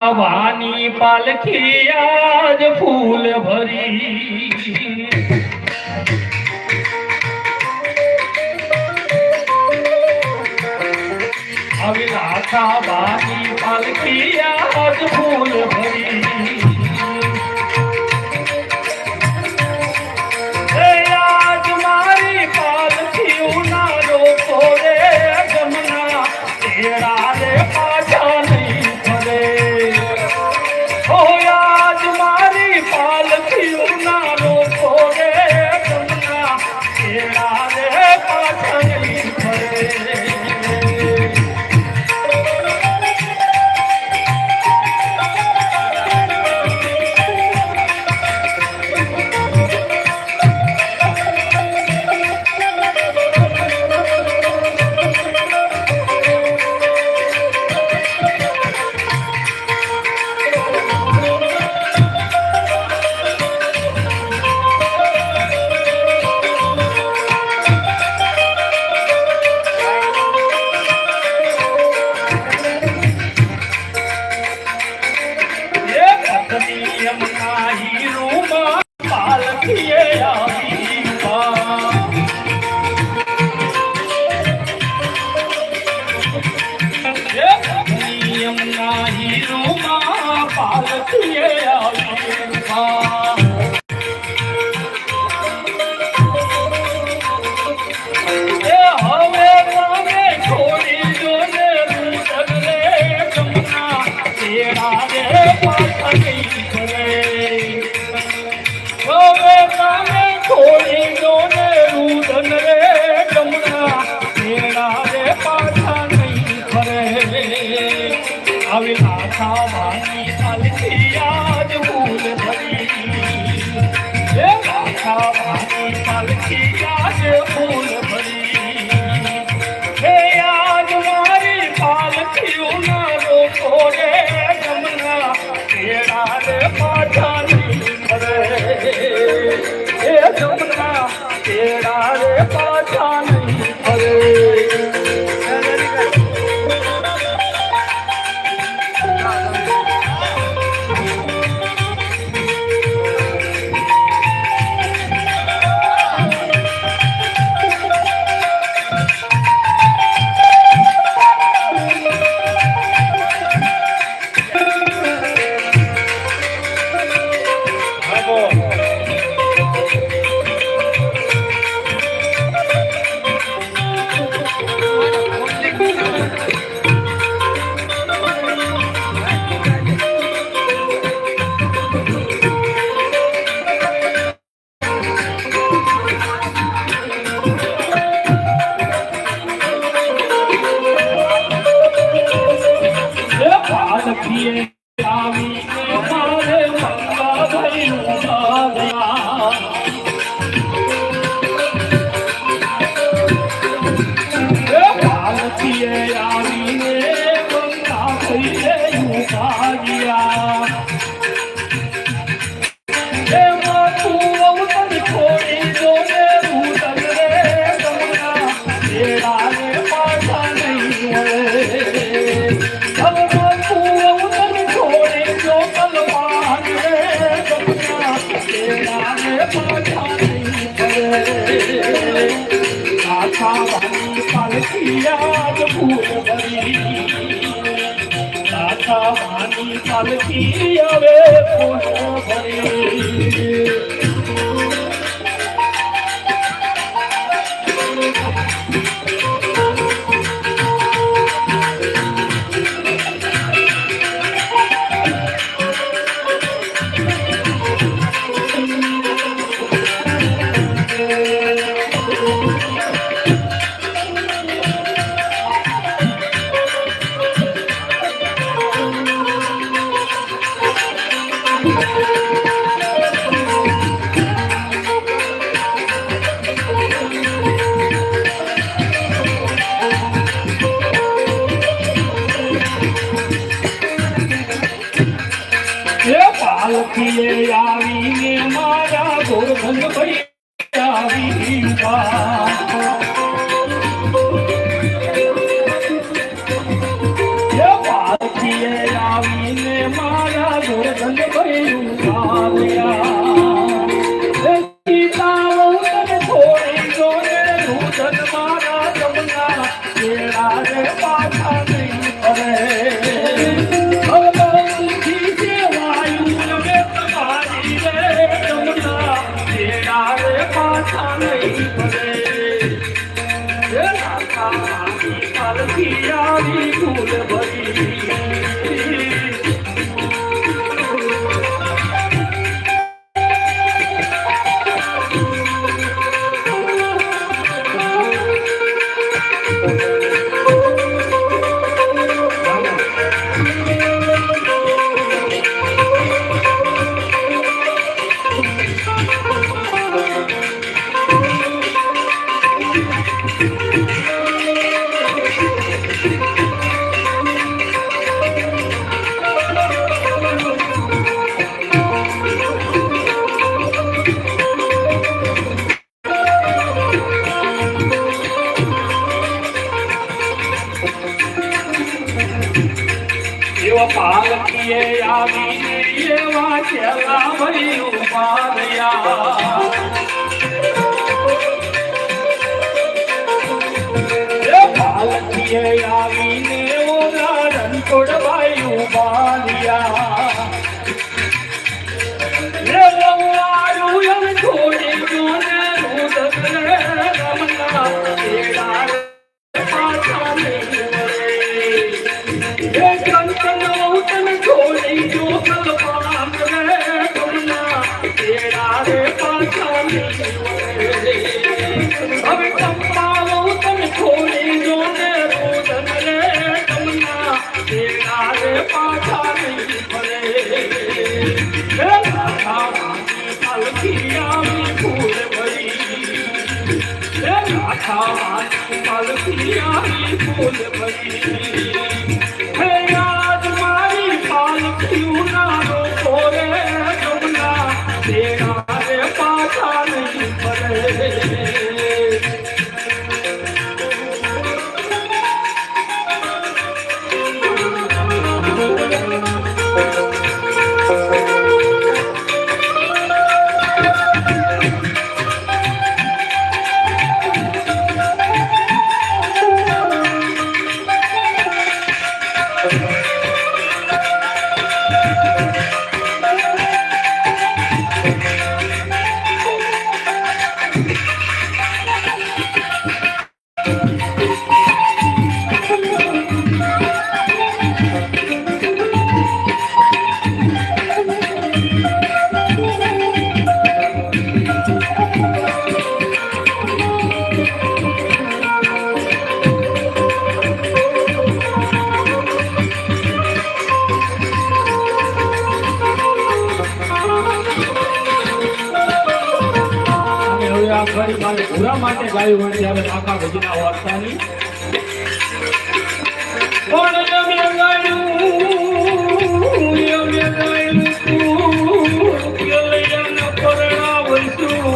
વાની પાલખી આજ ફૂલ ભરી હવે લાખા વાની પાલખી આજ ફૂલ ભરી આજ મારી પાલખી ઉના લોકો રે જમના તેરા રે પાછા નહીં ફરે આજ મારી પાલખી ઉના લોકો રે જમના તેરા રે પાછા નહીં ફરે પાલખી આવે ફૂલ ભરી પાલખીએ આવીને મારા ગોરધન ભાઈ આવી પાલખીએ આવીને મારા ગોરધન ભયું આવ્યા સીતાઓ તને છોડી જો ને રુદન મારા જમના કેળા રે પાછા નહીં ફરે ભગવતી સેવાયું રે તમારી રે જમના કેળા રે પાછા નહીં ફરે પાલકી આવી ફૂલ ભરી પાલકીએ આવીને એવા છેલ્લા ભરી ઉભા રહ્યા પાલકીએ આવીને ઓલા રણછોડભાઈ ઉભા રહ્યા છોડી જોને રુદન રમના કેળા પાછા નહીં તને છોડી જો કલ્પાન રે ગમના કેળા રે પાછા હવે કંપાવો તને છોડી જો ને રુદન રે ગમના કેળા રે પાછા નહીં ફરે પાલકી આવી ફૂલ ભરી પાલકી આવી ફૂલ ભરી પાછા નહીં ફરે પૂરા માટે ગાયું વળી હવે આખા ભજના વાર્તાની કોણ અમે ગાયું કલ્યાણ પરણાવશું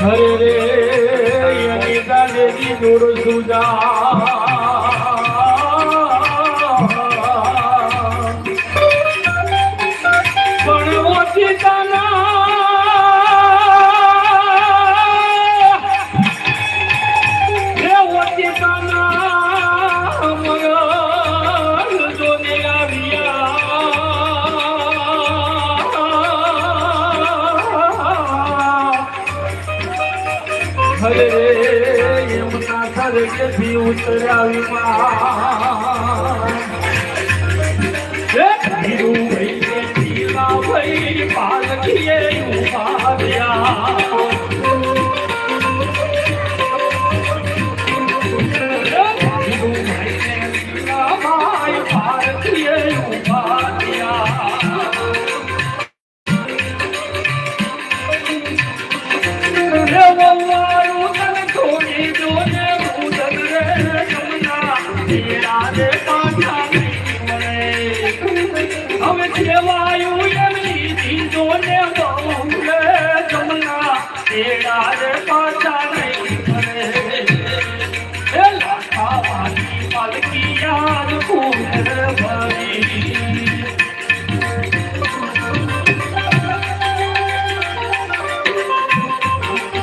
હરે રે એની દાદેજી દૂર સુજા હરે એમના ધરતી ઉતરાવી ભાઈ પાલકીએ ઉભા રહ્યા પાલકીએ ઉભા રહ્યા હવે સેવાયું એમની દીધો ને બહુ રે જમના પાલકી યાદ ફૂલ ભરી